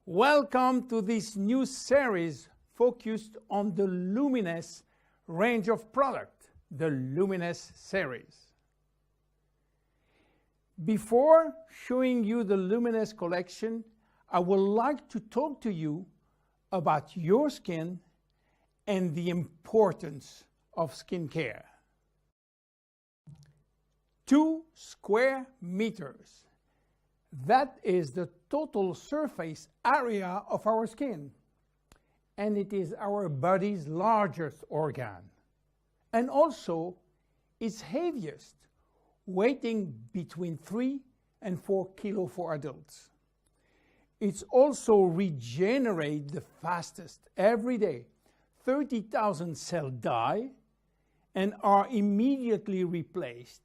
Welcome to this new series focused on the Luminesce range of product, the Luminesce series. Before showing you the Luminesce collection, I would like to talk to you about your skin and the importance of skincare. 2 square meters. That is the total surface area of our skin, and it is our body's largest organ, and also its heaviest, weighing between 3 and 4 kilos for adults. It's also regenerates the fastest every day. 30,000 cells die and are immediately replaced.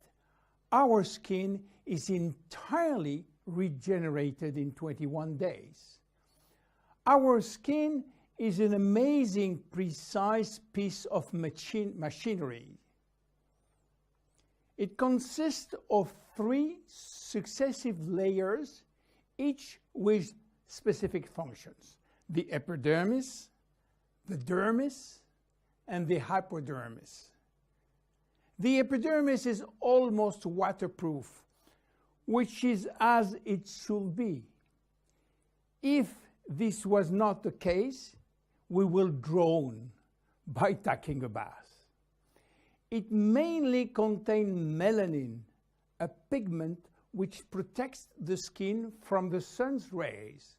Our skin is entirely regenerated in 21 days. Our skin is an amazing, precise piece of machinery. It consists of 3 successive layers, each with specific functions: the epidermis, the dermis, and the hypodermis. The epidermis is almost waterproof, which is as it should be. If this was not the case, we will drown by taking a bath. It mainly contains melanin, a pigment which protects the skin from the sun's rays,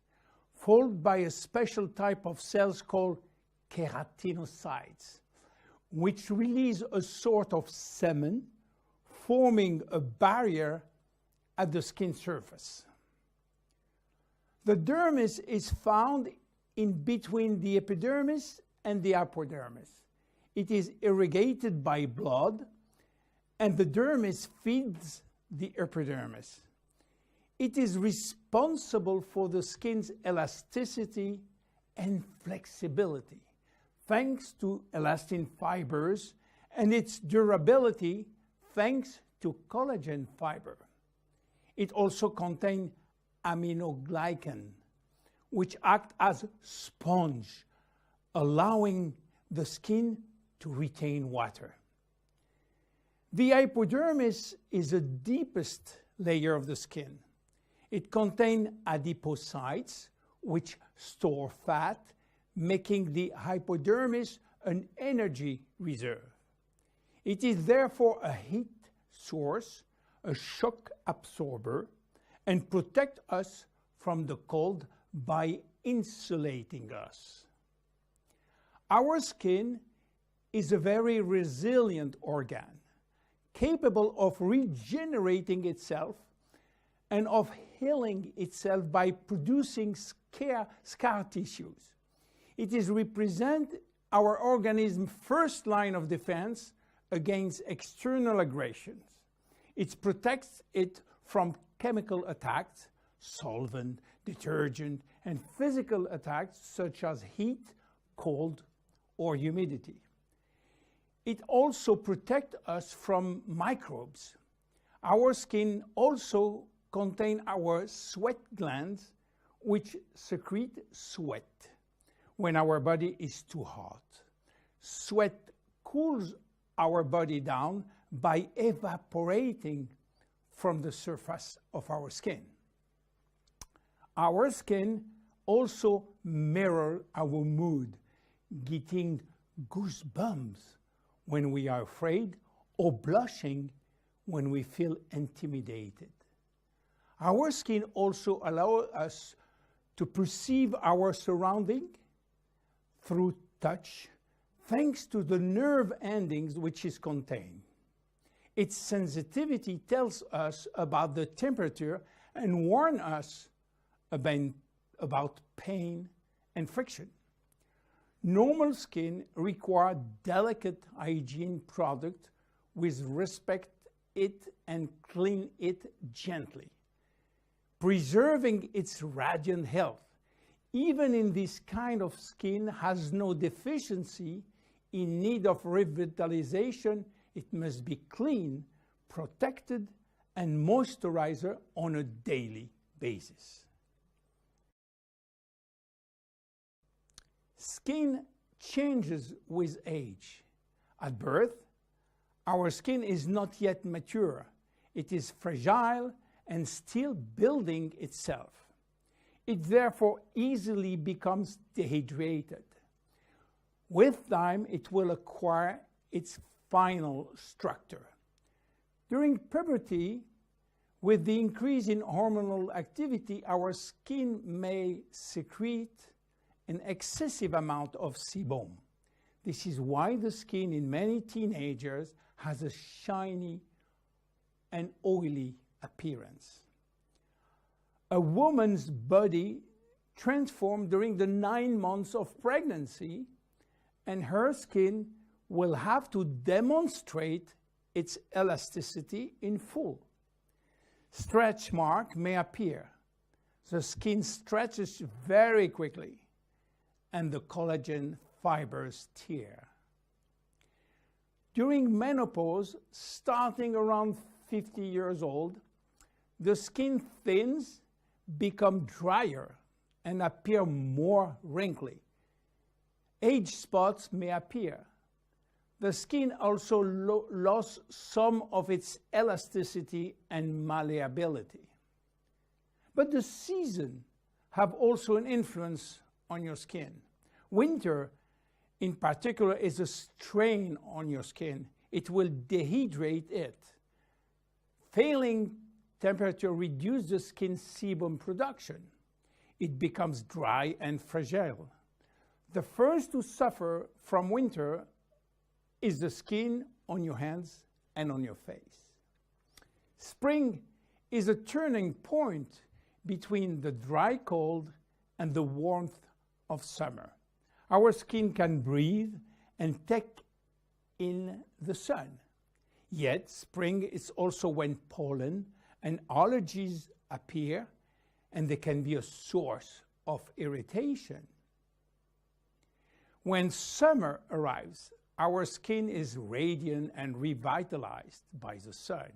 followed by a special type of cells called keratinocytes, which release a sort of semen, forming a barrier at the skin surface. The dermis is found in between the epidermis and the hypodermis. It is irrigated by blood, and the dermis feeds the epidermis. It is responsible for the skin's elasticity and flexibility, thanks to elastin fibers, and its durability, thanks to collagen fiber. It also contains aminoglycan, which act as sponge, allowing the skin to retain water. The hypodermis is the deepest layer of the skin. It contains adipocytes, which store fat, making the hypodermis an energy reserve. It is therefore a heat source, a shock absorber, and protect us from the cold by insulating us. Our skin is a very resilient organ, capable of regenerating itself and of healing itself by producing scar tissues. It is represent our organism's first line of defense against external aggressions. It protects it from chemical attacks, solvent, detergent, and physical attacks such as heat, cold, or humidity. It also protects us from microbes. Our skin also contains our sweat glands, which secrete sweat when our body is too hot. Sweat cools our body down by evaporating from the surface of our skin. Our skin also mirrors our mood, getting goosebumps when we are afraid or blushing when we feel intimidated. Our skin also allows us to perceive our surrounding through touch, thanks to the nerve endings which is contained. Its sensitivity tells us about the temperature and warns us about pain and friction. Normal skin requires delicate hygiene product with respect it and clean it gently, preserving its radiant health. Even in this kind of skin has no deficiency in need of revitalization, it must be clean, protected, and moisturized on a daily basis. Skin changes with age. At birth, our skin is not yet mature. It is fragile and still building itself. It therefore easily becomes dehydrated. With time, it will acquire its final structure. During puberty, with the increase in hormonal activity, our skin may secrete an excessive amount of sebum. This is why the skin in many teenagers has a shiny and oily appearance. A woman's body transforms during the 9 months of pregnancy, and her skin will have to demonstrate its elasticity in full. Stretch marks may appear. The skin stretches very quickly, and the collagen fibers tear. During menopause, starting around 50 years old, the skin thins, become drier, and appear more wrinkly. Age spots may appear. The skin also lost some of its elasticity and malleability. But the seasons have also an influence on your skin. Winter, in particular, is a strain on your skin. It will dehydrate it. Failing temperature reduces the skin sebum production. It becomes dry and fragile. The first to suffer from winter is the skin on your hands and on your face. Spring is a turning point between the dry cold and the warmth of summer. Our skin can breathe and take in the sun. Yet spring is also when pollen and allergies appear, and they can be a source of irritation. When summer arrives, our skin is radiant and revitalized by the sun.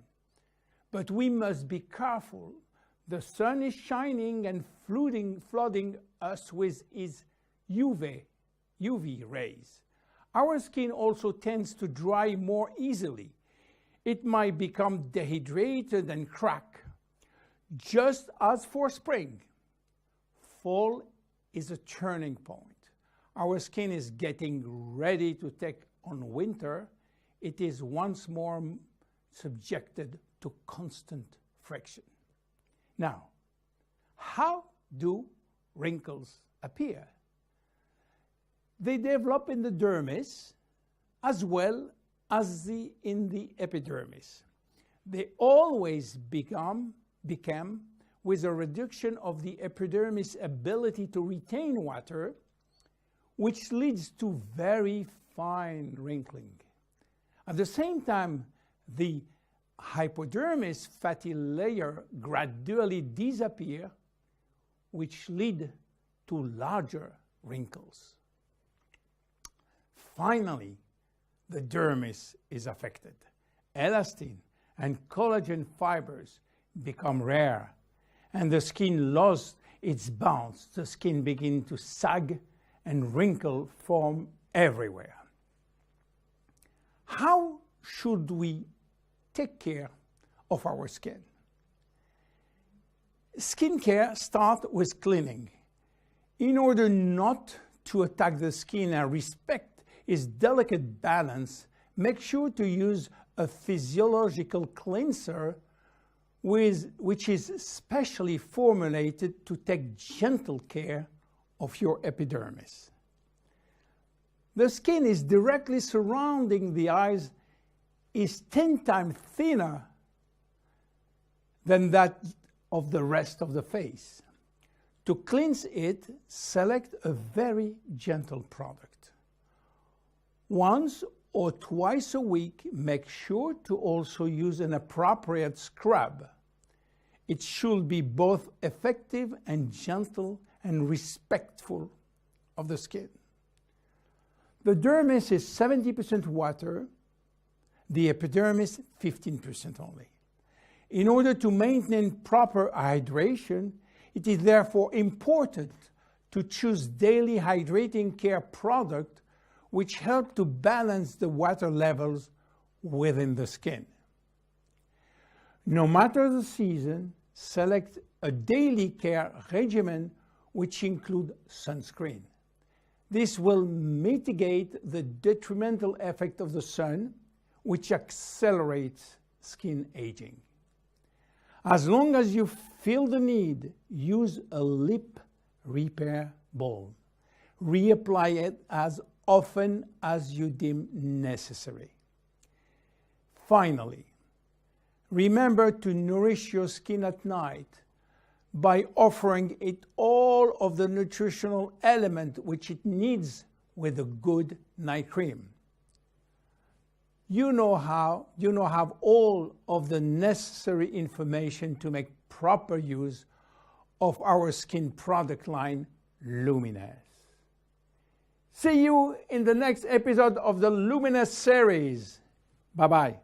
But we must be careful. The sun is shining and flooding us with its UV rays. Our skin also tends to dry more easily. It might become dehydrated and crack. Just as for spring, fall is a turning point. Our skin is getting ready to take on winter. It is once more subjected to constant friction. Now, how do wrinkles appear? They develop in the dermis as well as in the epidermis. They always become with a reduction of the epidermis' ability to retain water, which leads to very fine wrinkling. At the same time, the hypodermis fatty layer gradually disappears, which lead to larger wrinkles. Finally, the dermis is affected. Elastin and collagen fibers become rare, and the skin loses its bounce. The skin begins to sag, and wrinkles form everywhere. How should we take care of our skin? Skincare starts with cleaning. In order not to attack the skin and respect its delicate balance, make sure to use a physiological cleanser which is specially formulated to take gentle care of your epidermis. The skin is directly surrounding the eyes is 10 times thinner than that of the rest of the face. To cleanse it, select a very gentle product. Once or twice a week, make sure to also use an appropriate scrub. It should be both effective and gentle and respectful of the skin. The dermis is 70% water, the epidermis 15% only. In order to maintain proper hydration, it is therefore important to choose daily hydrating care products which help to balance the water levels within the skin. No matter the season, select a daily care regimen which includes sunscreen. This will mitigate the detrimental effect of the sun, which accelerates skin aging. As long as you feel the need, use a lip repair balm. Reapply it as often as you deem necessary. Finally, remember to nourish your skin at night by offering it all of the nutritional element which it needs with a good night cream. You now have all of the necessary information to make proper use of our skin product line, Luminesce. See you in the next episode of the Luminesce series. Bye-bye.